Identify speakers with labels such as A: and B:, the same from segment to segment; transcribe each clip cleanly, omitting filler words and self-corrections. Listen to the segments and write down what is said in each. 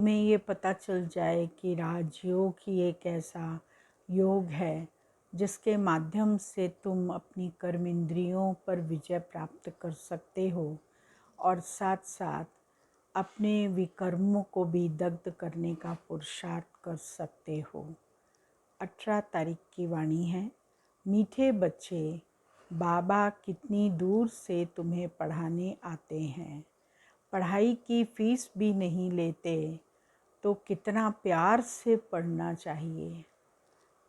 A: तुम्हें ये पता चल जाए कि राजयोग ही एक ऐसा योग है जिसके माध्यम से तुम अपनी कर्म इंद्रियों पर विजय प्राप्त कर सकते हो और साथ साथ अपने विकर्मों को भी दग्ध करने का पुरुषार्थ कर सकते हो। 18 तारीख की वाणी है। मीठे बच्चे, बाबा कितनी दूर से तुम्हें पढ़ाने आते हैं। पढ़ाई की फीस भी नहीं लेते तो कितना प्यार से पढ़ना चाहिए।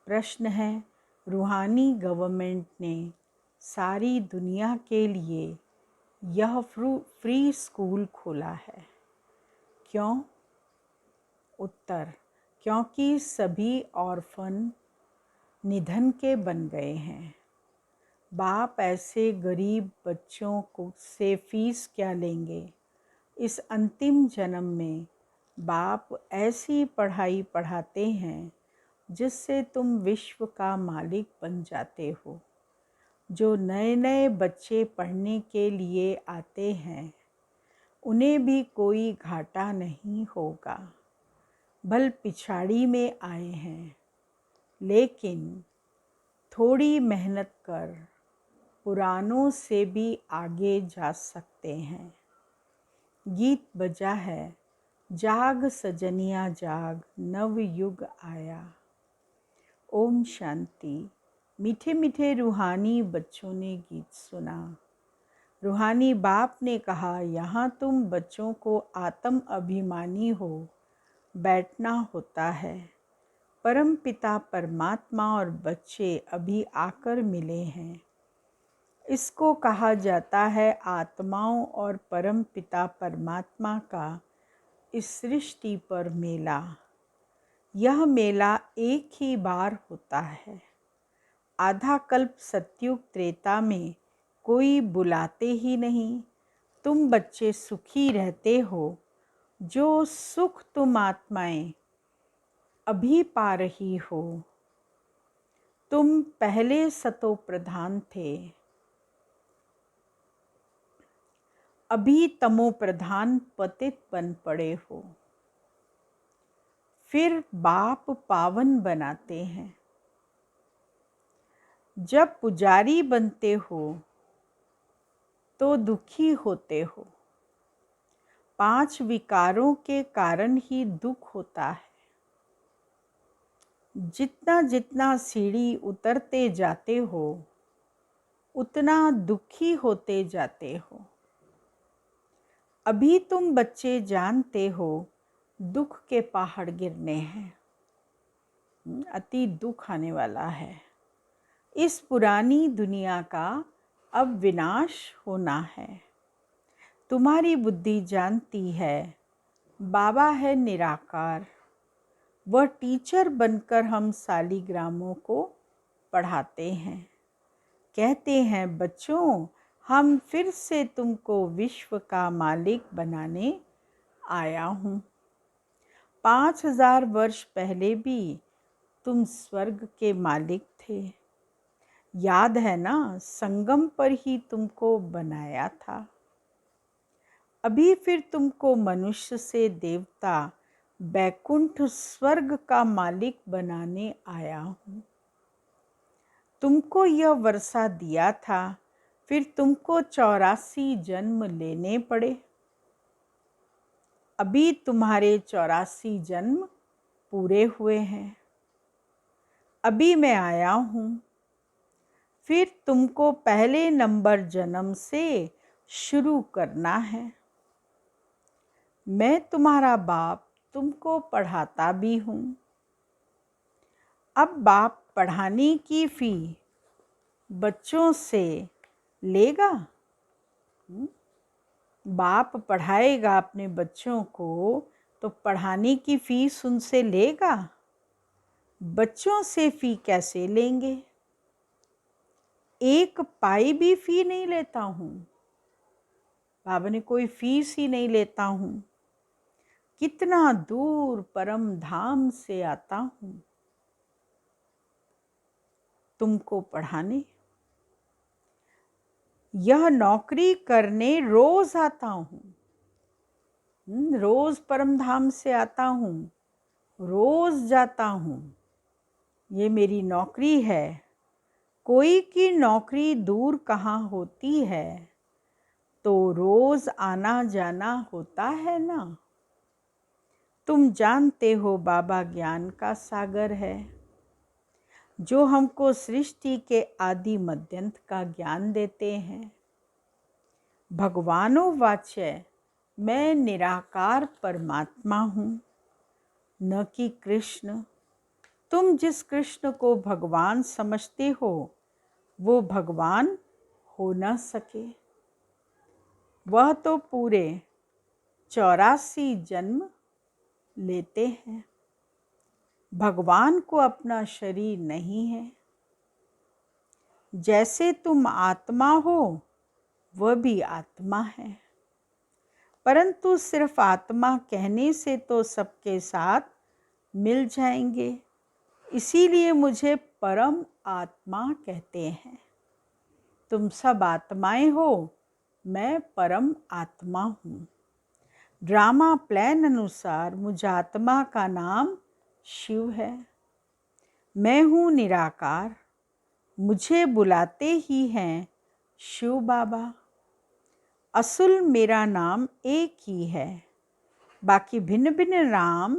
A: प्रश्न है, रूहानी गवर्नमेंट ने सारी दुनिया के लिए यह फ्री स्कूल खोला है, क्यों? उत्तर, क्योंकि सभी ऑर्फन निधन के बन गए हैं। बाप ऐसे गरीब बच्चों को से फीस क्या लेंगे। इस अंतिम जन्म में बाप ऐसी पढ़ाई पढ़ाते हैं जिससे तुम विश्व का मालिक बन जाते हो। जो नए नए बच्चे पढ़ने के लिए आते हैं उन्हें भी कोई घाटा नहीं होगा। भल पिछाड़ी में आए हैं, लेकिन थोड़ी मेहनत कर पुरानों से भी आगे जा सकते हैं। गीत बजा है, जाग सजनिया जाग, नव युग आया। ओम शांति। मीठे मीठे रूहानी बच्चों ने गीत सुना। रूहानी बाप ने कहा, यहाँ तुम बच्चों को आत्म अभिमानी हो बैठना होता है। परम पिता परमात्मा और बच्चे अभी आकर मिले हैं। इसको कहा जाता है आत्माओं और परम पिता परमात्मा का इस सृष्टि पर मेला। यह मेला एक ही बार होता है। आधा कल्प सतयुग त्रेता में कोई बुलाते ही नहीं। तुम बच्चे सुखी रहते हो। जो सुख तुम आत्माएं अभी पा रही हो। तुम पहले सतो प्रधान थे, अभी तमो प्रधान पतित बन पड़े हो। फिर बाप पावन बनाते हैं। जब पुजारी बनते हो तो दुखी होते हो। 5 विकारों के कारण ही दुख होता है। जितना जितना सीढ़ी उतरते जाते हो उतना दुखी होते जाते हो। अभी तुम बच्चे जानते हो दुख के पहाड़ गिरने हैं, अति दुख आने वाला है। इस पुरानी दुनिया का अब विनाश होना है। तुम्हारी बुद्धि जानती है बाबा है निराकार। वह टीचर बनकर हम सालिग्रामों को पढ़ाते हैं। कहते हैं, बच्चों हम फिर से तुमको विश्व का मालिक बनाने आया हूँ। 5000 वर्ष पहले भी तुम स्वर्ग के मालिक थे। याद है ना, संगम पर ही तुमको बनाया था। अभी फिर तुमको मनुष्य से देवता बैकुंठ स्वर्ग का मालिक बनाने आया हूँ। तुमको यह वर्षा दिया था, फिर तुमको 84 जन्म लेने पड़े। अभी तुम्हारे 84 जन्म पूरे हुए हैं। अभी मैं आया हूँ। फिर तुमको पहले नंबर जन्म से शुरू करना है। मैं तुम्हारा बाप तुमको पढ़ाता भी हूँ। अब बाप पढ़ाने की फी बच्चों से लेगा। बाप पढ़ाएगा अपने बच्चों को तो पढ़ाने की फीस उनसे लेगा। बच्चों से फी कैसे लेंगे? 1 पाई भी फी नहीं लेता हूँ। बाबा ने कोई फीस ही नहीं लेता हूँ। कितना दूर परम धाम से आता हूँ तुमको पढ़ाने। यह नौकरी करने रोज आता हूँ। रोज़ परम धाम से आता हूँ, रोज़ जाता हूँ, ये मेरी नौकरी है। कोई की नौकरी दूर कहाँ होती है, तो रोज़ आना जाना होता है ना। तुम जानते हो बाबा ज्ञान का सागर है, जो हमको सृष्टि के आदि मध्यंत का ज्ञान देते हैं। भगवानो वाच्य मैं निराकार परमात्मा हूँ, न कि कृष्ण। तुम जिस कृष्ण को भगवान समझते हो, वो भगवान हो न सके। वह तो पूरे 84 जन्म लेते हैं। भगवान को अपना शरीर नहीं है। जैसे तुम आत्मा हो, वह भी आत्मा है, परंतु सिर्फ आत्मा कहने से तो सबके साथ मिल जाएंगे, इसीलिए मुझे परम आत्मा कहते हैं। तुम सब आत्माएं हो, मैं परम आत्मा हूँ। ड्रामा प्लान अनुसार मुझ आत्मा का नाम शिव है। मैं हूँ निराकार, मुझे बुलाते ही हैं शिव बाबा। असुल मेरा नाम एक ही है, बाकी भिन्न भिन्न नाम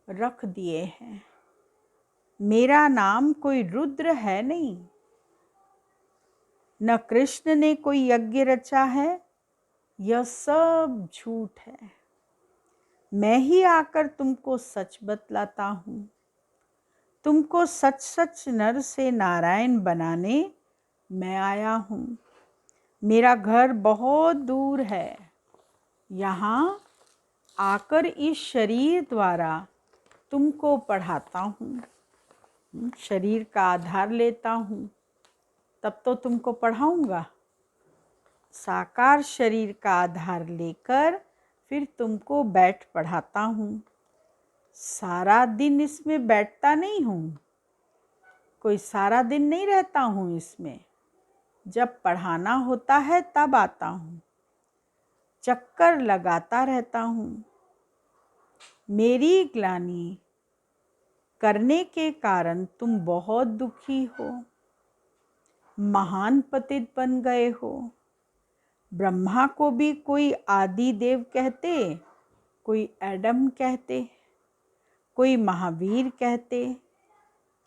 A: रख दिए हैं। मेरा नाम कोई रुद्र है नहीं, न कृष्ण ने कोई यज्ञ रचा है, यह सब झूठ है। मैं ही आकर तुमको सच बतलाता हूँ। तुमको सच सच नर से नारायण बनाने मैं आया हूँ। मेरा घर बहुत दूर है, यहाँ आकर इस शरीर द्वारा तुमको पढ़ाता हूँ। शरीर का आधार लेता हूँ, तब तो तुमको पढ़ाऊँगा। साकार शरीर का आधार लेकर फिर तुमको बैठ पढ़ाता हूँ। सारा दिन इसमें बैठता नहीं हूँ, कोई सारा दिन नहीं रहता हूँ इसमें। जब पढ़ाना होता है तब आता हूँ, चक्कर लगाता रहता हूँ। मेरी ग्लानि करने के कारण तुम बहुत दुखी हो, महान पतित बन गए हो। ब्रह्मा को भी कोई आदि देव कहते, कोई एडम कहते, कोई महावीर कहते,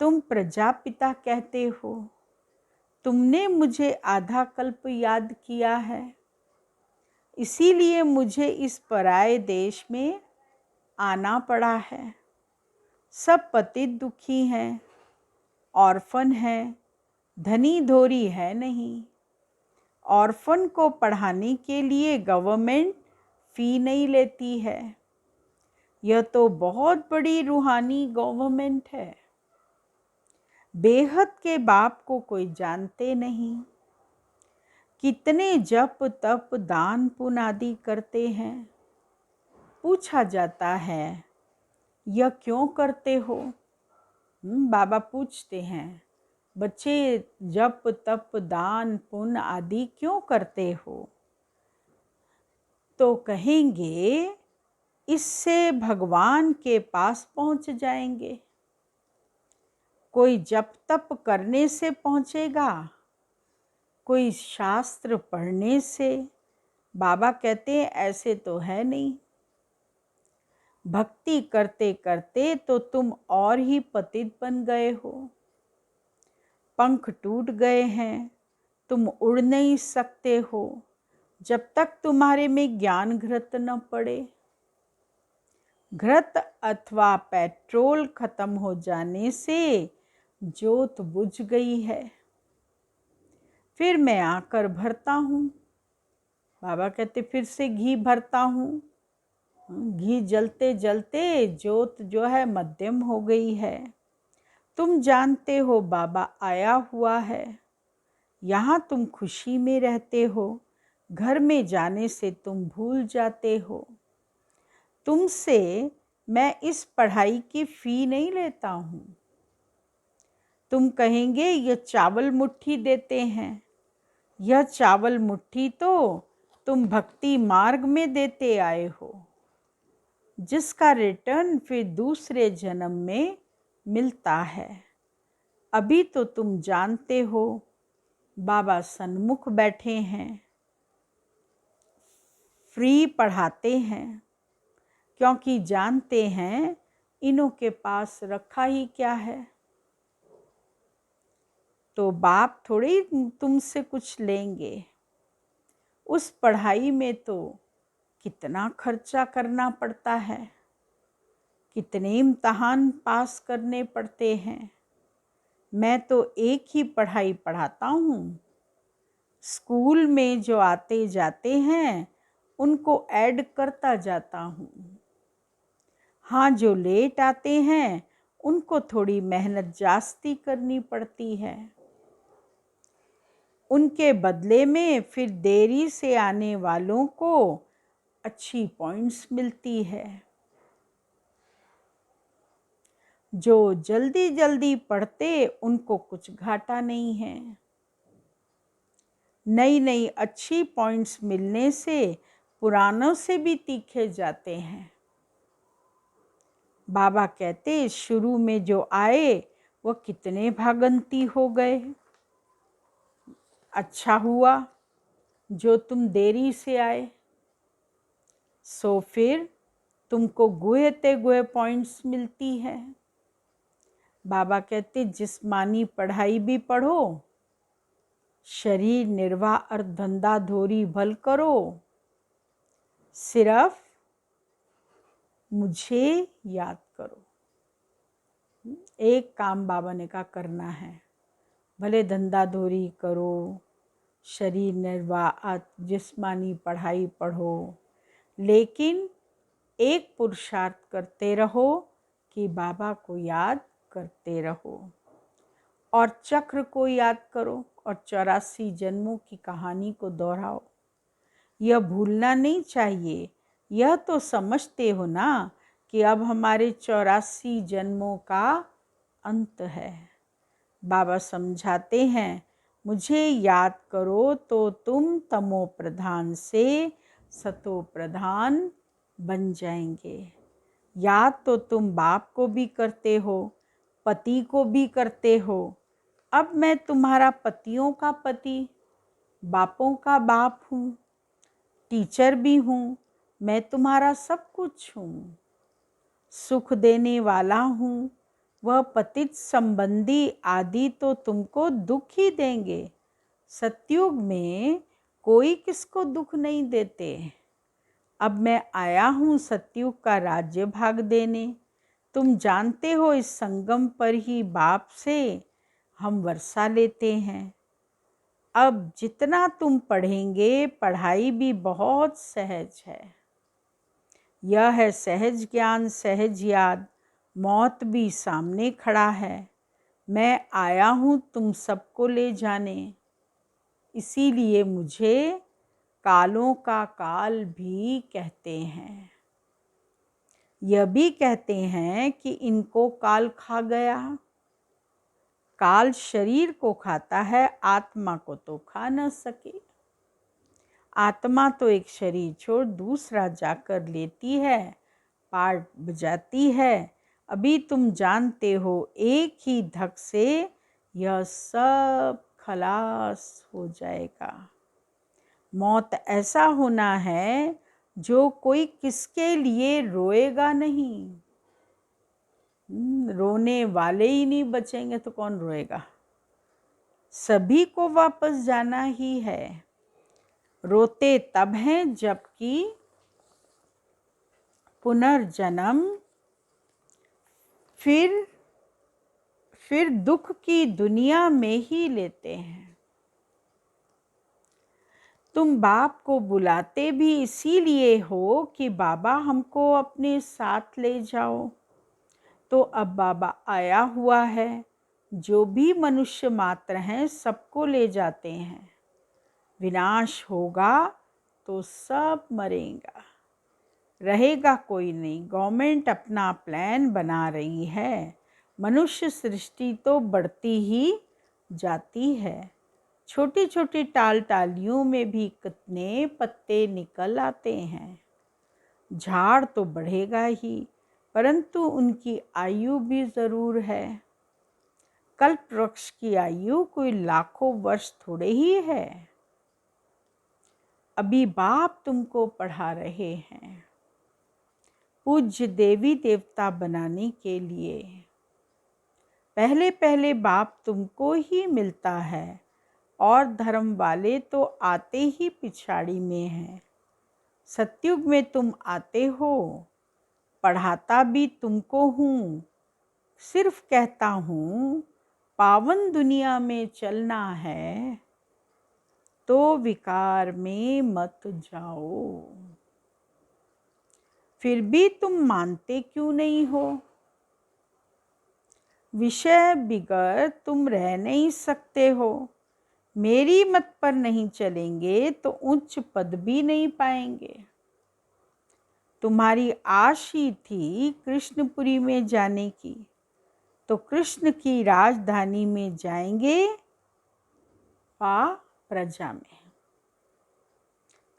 A: तुम प्रजापिता कहते हो। तुमने मुझे आधा कल्प याद किया है, इसीलिए मुझे इस पराये देश में आना पड़ा है। सब पतित दुखी हैं, ऑर्फन हैं, धनी धोरी है नहीं। ऑर्फन को पढ़ाने के लिए गवर्नमेंट फ़ी नहीं लेती है। यह तो बहुत बड़ी रूहानी गवर्नमेंट है। बेहद के बाप को कोई जानते नहीं। कितने जप तप दान पुण्य आदि करते हैं। पूछा जाता है, यह क्यों करते हो? बाबा पूछते हैं, बच्चे जप तप दान पुण्य आदि क्यों करते हो? तो कहेंगे, इससे भगवान के पास पहुंच जाएंगे। कोई जप तप करने से पहुंचेगा, कोई शास्त्र पढ़ने से। बाबा कहते हैं ऐसे तो है नहीं। भक्ति करते करते तो तुम और ही पतित बन गए हो। पंख टूट गए हैं, तुम उड़ नहीं सकते हो जब तक तुम्हारे में ज्ञान घृत न पड़े। घृत अथवा पेट्रोल खत्म हो जाने से जोत बुझ गई है। फिर मैं आकर भरता हूँ। बाबा कहते फिर से घी भरता हूँ। घी जलते जलते जोत जो है मध्यम हो गई है। तुम जानते हो बाबा आया हुआ है। यहाँ तुम खुशी में रहते हो, घर में जाने से तुम भूल जाते हो। तुमसे मैं इस पढ़ाई की फ़ी नहीं लेता हूँ। तुम कहेंगे ये चावल मुट्ठी देते हैं। यह चावल मुट्ठी तो तुम भक्ति मार्ग में देते आए हो। जिसका रिटर्न फिर दूसरे जन्म में मिलता है। अभी तो तुम जानते हो, बाबा सन्मुख बैठे हैं, फ्री पढ़ाते हैं, क्योंकि जानते हैं इन्हों के पास रखा ही क्या है। तो बाप थोड़ी तुमसे कुछ लेंगे। उस पढ़ाई में तो कितना खर्चा करना पड़ता है, कितने इम्तहान पास करने पड़ते हैं। मैं तो एक ही पढ़ाई पढ़ाता हूँ। स्कूल में जो आते जाते हैं उनको ऐड करता जाता हूँ। हाँ, जो लेट आते हैं उनको थोड़ी मेहनत जास्ती करनी पड़ती है। उनके बदले में फिर देरी से आने वालों को अच्छी पॉइंट्स मिलती है। जो जल्दी जल्दी पढ़ते उनको कुछ घाटा नहीं है। नई नई अच्छी पॉइंट्स मिलने से पुरानों से भी तीखे जाते हैं। बाबा कहते शुरू में जो आए वो कितने भागंती हो गए। अच्छा हुआ जो तुम देरी से आए, सो फिर तुमको गुहेते गुहे पॉइंट्स मिलती है। बाबा कहते जिस्मानी पढ़ाई भी पढ़ो, शरीर निर्वाह और धंधा धोरी भल करो, सिर्फ मुझे याद करो। एक काम बाबा ने कहा करना है, भले धंधा धोरी करो, शरीर निर्वाह जिस्मानी पढ़ाई पढ़ो, लेकिन एक पुरुषार्थ करते रहो कि बाबा को याद करते रहो और चक्र को याद करो और 84 जन्मों की कहानी को दोहराओ। यह भूलना नहीं चाहिए। यह तो समझते हो ना कि अब हमारे 84 जन्मों का अंत है। बाबा समझाते हैं, मुझे याद करो तो तुम तमो प्रधान से सतो प्रधान बन जाएंगे। याद तो तुम बाप को भी करते हो, पति को भी करते हो। अब मैं तुम्हारा पतियों का पति, बापों का बाप हूँ, टीचर भी हूँ। मैं तुम्हारा सब कुछ हूँ, सुख देने वाला हूँ। वह पतित संबंधी आदि तो तुमको दुख ही देंगे। सतयुग में कोई किसको दुख नहीं देते। अब मैं आया हूँ सतयुग का राज्य भाग देने। तुम जानते हो इस संगम पर ही बाप से हम वर्षा लेते हैं। अब जितना तुम पढ़ेंगे, पढ़ाई भी बहुत सहज है। यह है सहज ज्ञान, सहज याद। मौत भी सामने खड़ा है। मैं आया हूँ तुम सबको ले जाने। इसीलिए मुझे कालों का काल भी कहते हैं। यह भी कहते हैं कि इनको काल खा गया। काल शरीर को खाता है, आत्मा को तो खा न सके। आत्मा तो एक शरीर छोड़ दूसरा जाकर लेती है, पार्ट बजाती है। अभी तुम जानते हो एक ही धक से यह सब खलास हो जाएगा। मौत ऐसा होना है जो कोई किसके लिए रोएगा नहीं। रोने वाले ही नहीं बचेंगे तो कौन रोएगा। सभी को वापस जाना ही है। रोते तब हैं जबकि पुनर्जन्म फिर दुख की दुनिया में ही लेते हैं। तुम बाप को बुलाते भी इसीलिए हो कि बाबा हमको अपने साथ ले जाओ। तो अब बाबा आया हुआ है, जो भी मनुष्य मात्र हैं सबको ले जाते हैं। विनाश होगा तो सब मरेगा, रहेगा कोई नहीं। गवर्नमेंट अपना प्लान बना रही है। मनुष्य सृष्टि तो बढ़ती ही जाती है। छोटी छोटी टाल टालियों में भी कितने पत्ते निकल आते हैं। झाड़ तो बढ़ेगा ही, परंतु उनकी आयु भी ज़रूर है। कल्प वृक्ष की आयु कोई लाखों वर्ष थोड़े ही है। अभी बाप तुमको पढ़ा रहे हैं पूज्य देवी देवता बनाने के लिए। पहले पहले बाप तुमको ही मिलता है और धर्म वाले तो आते ही पिछाड़ी में हैं। सतयुग में तुम आते हो, पढ़ाता भी तुमको हूँ, सिर्फ कहता हूँ पावन दुनिया में चलना है तो विकार में मत जाओ। फिर भी तुम मानते क्यों नहीं हो? विषय बिगर तुम रह नहीं सकते हो। मेरी मत पर नहीं चलेंगे तो उच्च पद भी नहीं पाएंगे। तुम्हारी आश ही थी कृष्णपुरी में जाने की, तो कृष्ण की राजधानी में जाएंगे वा प्रजा में।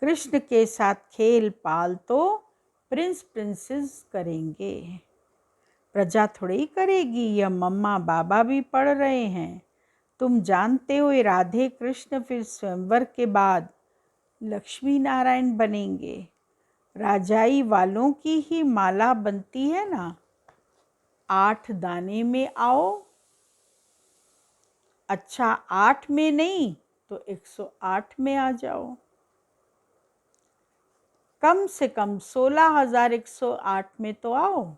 A: कृष्ण के साथ खेल पाल तो प्रिंस प्रिंसेस करेंगे, प्रजा थोड़ी करेगी। यह मम्मा बाबा भी पढ़ रहे हैं। तुम जानते हो राधे कृष्ण फिर स्वयंवर के बाद लक्ष्मी नारायण बनेंगे। राजाई वालों की ही माला बनती है ना, 8 दाने में आओ। अच्छा 8 में नहीं तो 108 में आ जाओ। कम से कम 16,108 में तो आओ।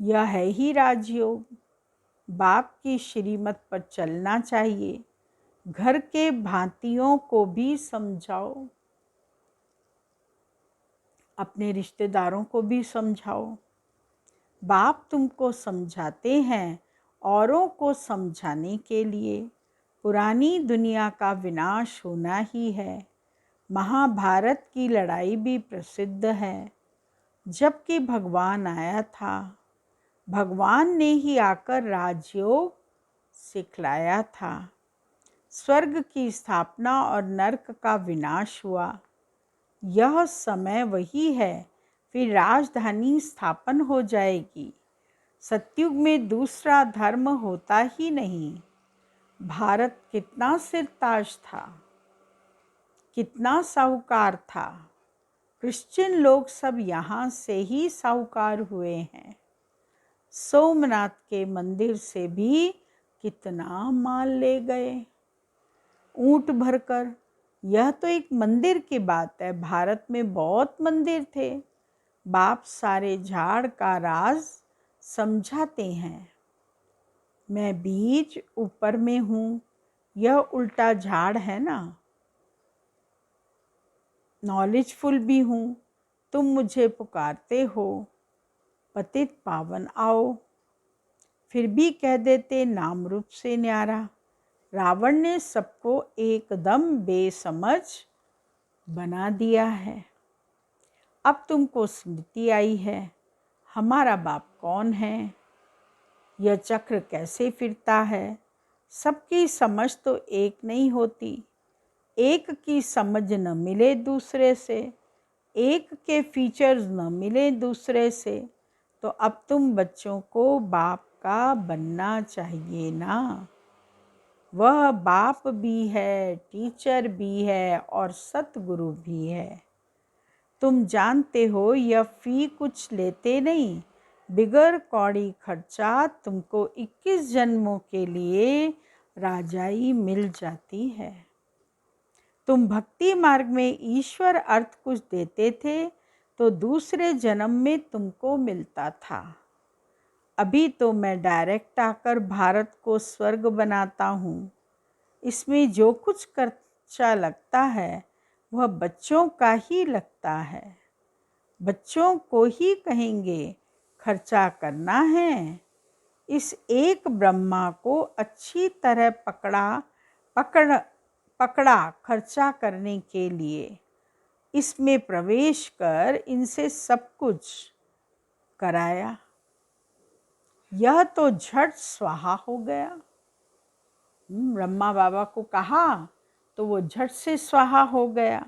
A: यह है ही राजयोग। बाप की श्रीमत पर चलना चाहिए। घर के भांतियों को भी समझाओ, अपने रिश्तेदारों को भी समझाओ। बाप तुमको समझाते हैं औरों को समझाने के लिए। पुरानी दुनिया का विनाश होना ही है। महाभारत की लड़ाई भी प्रसिद्ध है। जबकि भगवान आया था, भगवान ने ही आकर राजयोग सिखलाया था। स्वर्ग की स्थापना और नरक का विनाश हुआ। यह समय वही है, फिर राजधानी स्थापन हो जाएगी। सतयुग में दूसरा धर्म होता ही नहीं। भारत कितना सिरताज था, कितना साहूकार था। क्रिश्चियन लोग सब यहाँ से ही साहूकार हुए हैं। सोमनाथ के मंदिर से भी कितना माल ले गए, ऊंट भरकर। यह तो एक मंदिर की बात है, भारत में बहुत मंदिर थे। बाप सारे झाड़ का राज समझाते हैं। मैं बीज ऊपर में हूँ, यह उल्टा झाड़ है ना। नॉलेजफुल भी हूँ, तुम मुझे पुकारते हो पतित पावन आओ। फिर भी कह देते नाम रूप से न्यारा। रावण ने सबको एकदम बेसमझ बना दिया है। अब तुमको स्मृति आई है, हमारा बाप कौन है, यह चक्र कैसे फिरता है। सबकी समझ तो एक नहीं होती। एक की समझ न मिले दूसरे से, एक के फीचर्स न मिले दूसरे से, तो अब तुम बच्चों को बाप का बनना चाहिए ना। वह बाप भी है, टीचर भी है और सतगुरु भी है। तुम जानते हो यह फी कुछ लेते नहीं। बिगर कौड़ी खर्चा तुमको 21 जन्मों के लिए राजाई मिल जाती है। तुम भक्ति मार्ग में ईश्वर अर्थ कुछ देते थे तो दूसरे जन्म में तुमको मिलता था। अभी तो मैं डायरेक्ट आकर भारत को स्वर्ग बनाता हूँ। इसमें जो कुछ खर्चा लगता है वह बच्चों का ही लगता है। बच्चों को ही कहेंगे खर्चा करना है। इस एक ब्रह्मा को अच्छी तरह पकड़ा खर्चा करने के लिए। इसमें प्रवेश कर इनसे सब कुछ कराया। यह तो झट स्वाहा हो गया। ब्रह्मा बाबा को कहा तो वो झट से स्वाहा हो गया।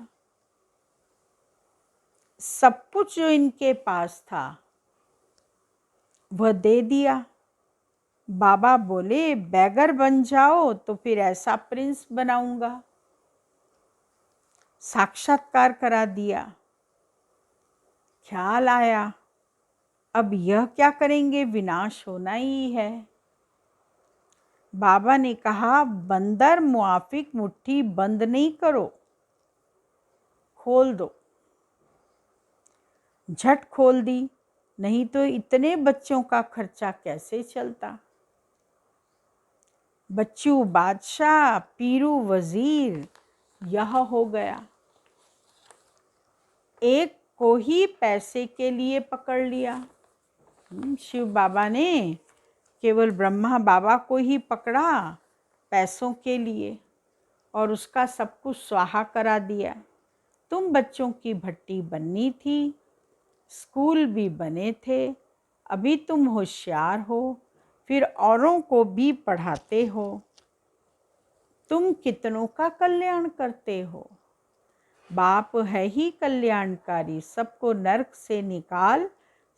A: सब कुछ जो इनके पास था वह दे दिया। बाबा बोले बैगर बन जाओ तो फिर ऐसा प्रिंस बनाऊंगा। साक्षात्कार करा दिया। ख्याल आया अब यह क्या करेंगे, विनाश होना ही है। बाबा ने कहा बंदर मुआफिक मुट्ठी बंद नहीं करो, खोल दो। झट खोल दी, नहीं तो इतने बच्चों का खर्चा कैसे चलता। बच्चू बादशाह, पीरू वजीर, यह हो गया। एक को ही पैसे के लिए पकड़ लिया। शिव बाबा ने केवल ब्रह्मा बाबा को ही पकड़ा पैसों के लिए और उसका सब कुछ स्वाहा करा दिया। तुम बच्चों की भट्टी बननी थी, स्कूल भी बने थे, अभी तुम होशियार हो, फिर औरों को भी पढ़ाते हो। तुम कितनों का कल्याण करते हो। बाप है ही कल्याणकारी, सबको नरक से निकाल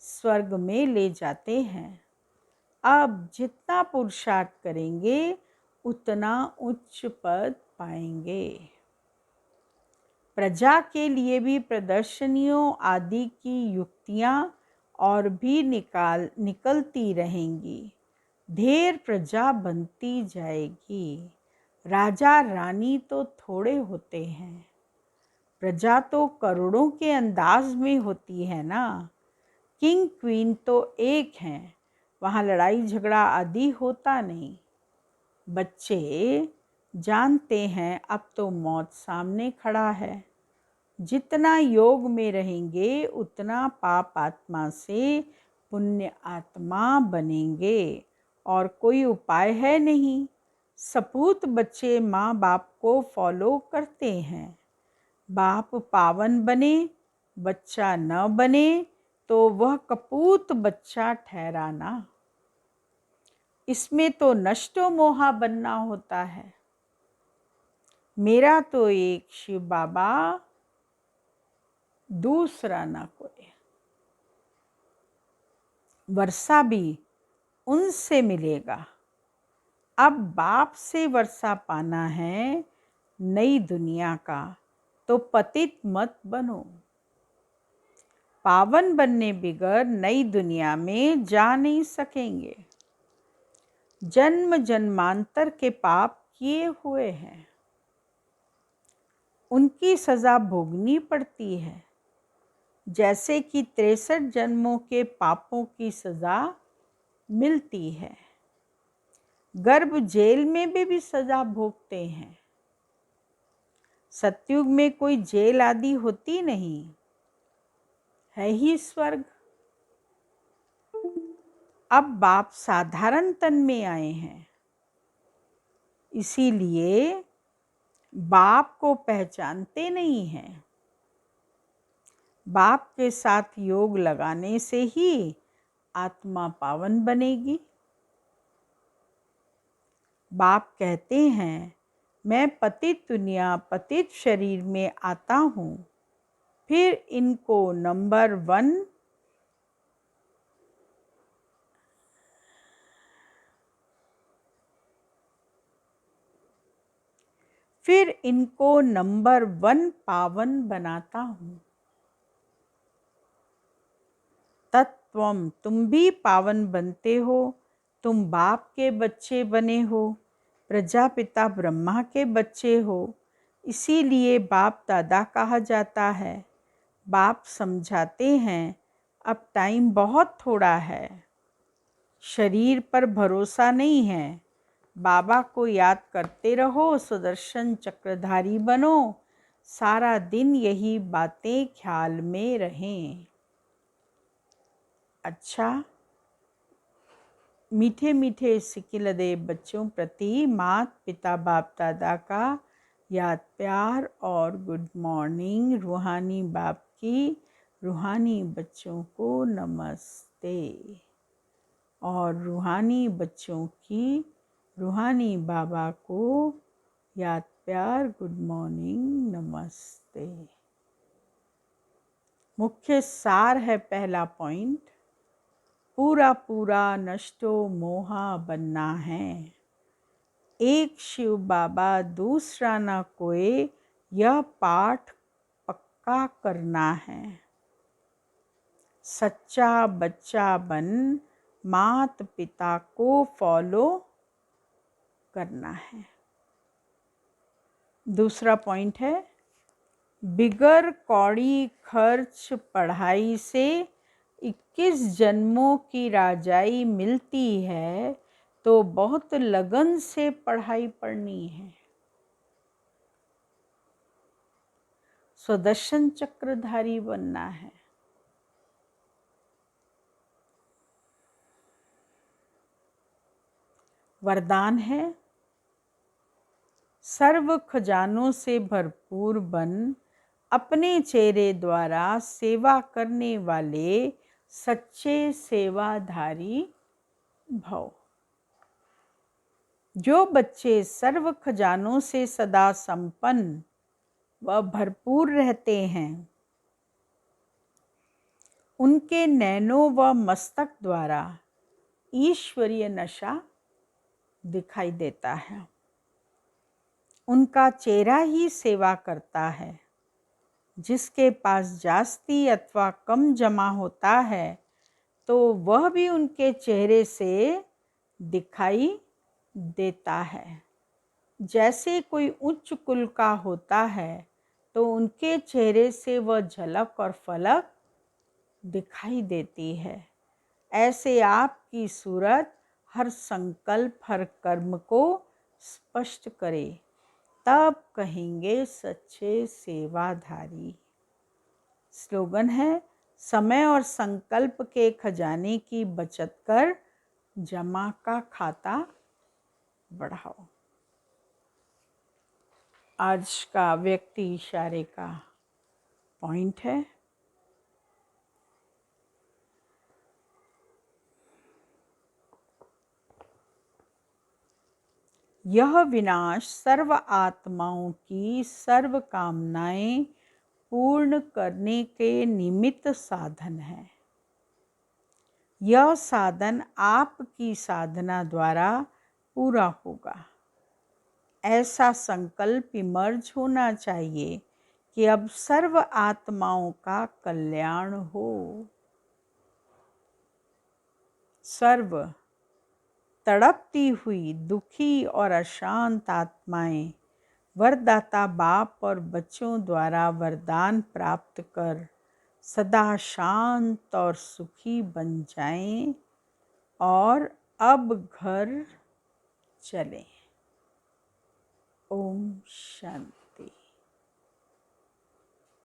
A: स्वर्ग में ले जाते हैं। अब जितना पुरुषार्थ करेंगे उतना उच्च पद पाएंगे। प्रजा के लिए भी प्रदर्शनियों आदि की युक्तियां और भी निकलती रहेंगी। ढेर प्रजा बनती जाएगी। राजा रानी तो थोड़े होते हैं, प्रजा तो करोड़ों के अंदाज में होती है ना। किंग क्वीन तो एक हैं, वहाँ लड़ाई झगड़ा आदि होता नहीं। बच्चे जानते हैं अब तो मौत सामने खड़ा है। जितना योग में रहेंगे उतना पाप आत्मा से पुण्य आत्मा बनेंगे और कोई उपाय है नहीं। सपूत बच्चे माँ बाप को फॉलो करते हैं। बाप पावन बने, बच्चा न बने तो वह कपूत बच्चा ठहराना। इसमें तो नष्टो मोहा बनना होता है। मेरा तो एक शिव बाबा, दूसरा ना कोई। वर्षा भी उनसे मिलेगा। अब बाप से वर्षा पाना है नई दुनिया का, तो पतित मत बनो। पावन बनने बिगर नई दुनिया में जा नहीं सकेंगे। जन्म जन्मांतर के पाप किए हुए हैं, उनकी सजा भोगनी पड़ती है। जैसे कि 63 जन्मों के पापों की सजा मिलती है। गर्भ जेल में भी सजा भोगते हैं। सतयुग में कोई जेल आदि होती नहीं, है ही स्वर्ग। अब बाप साधारण तन में आए हैं, इसीलिए बाप को पहचानते नहीं हैं। बाप के साथ योग लगाने से ही आत्मा पावन बनेगी। बाप कहते हैं मैं पतित दुनिया पतित शरीर में आता हूँ, फिर इनको नंबर 1 पावन बनाता हूँ। तत्वम, तुम भी पावन बनते हो। तुम बाप के बच्चे बने हो, प्रजापिता ब्रह्मा के बच्चे हो, इसीलिए बाप दादा कहा जाता है। बाप समझाते हैं अब टाइम बहुत थोड़ा है, शरीर पर भरोसा नहीं है। बाबा को याद करते रहो, सुदर्शन चक्रधारी बनो, सारा दिन यही बातें ख्याल में रहें। अच्छा, मीठे मीठे सिकिलदे बच्चों प्रति मात पिता बाप दादा का याद प्यार और गुड मॉर्निंग। रूहानी बाप की रूहानी बच्चों को नमस्ते और रूहानी बच्चों की रूहानी बाबा को याद प्यार गुड मॉर्निंग नमस्ते। मुख्य सार है पहला पॉइंट, पूरा पूरा नष्टो मोहा बनना है। एक शिव बाबा दूसरा न कोई, यह पाठ पक्का करना है। सच्चा बच्चा बन मात पिता को फॉलो करना है। दूसरा पॉइंट है, बिगर कौड़ी खर्च पढ़ाई से 21 जन्मों की राजाई मिलती है, तो बहुत लगन से पढ़ाई पढ़नी है। सुदर्शन चक्रधारी बनना है। वरदान है, सर्व खजानों से भरपूर बन अपने चेहरे द्वारा सेवा करने वाले सच्चे सेवाधारी भव। जो बच्चे सर्व खजानों से सदा संपन्न व भरपूर रहते हैं, उनके नैनों व मस्तक द्वारा ईश्वरीय नशा दिखाई देता है। उनका चेहरा ही सेवा करता है। जिसके पास जास्ती अथवा कम जमा होता है, तो वह भी उनके चेहरे से दिखाई देता है। जैसे कोई उच्च कुल का होता है, तो उनके चेहरे से वह झलक और फलक दिखाई देती है। ऐसे आपकी सूरत हर संकल्प, हर कर्म को स्पष्ट करे, तब कहेंगे सच्चे सेवाधारी। स्लोगन है, समय और संकल्प के खजाने की बचत कर जमा का खाता बढ़ाओ। आज का व्यक्ति इशारे का पॉइंट है, यह विनाश सर्व आत्माओं की सर्व कामनाएं पूर्ण करने के निमित्त साधन है। यह साधन आपकी साधना द्वारा पूरा होगा। ऐसा संकल्प इमर्ज होना चाहिए कि अब सर्व आत्माओं का कल्याण हो। सर्व तड़पती हुई दुखी और अशांत आत्माएं वरदाता बाप और बच्चों द्वारा वरदान प्राप्त कर सदा शांत और सुखी बन जाएं और अब घर चलें। ओम शांति।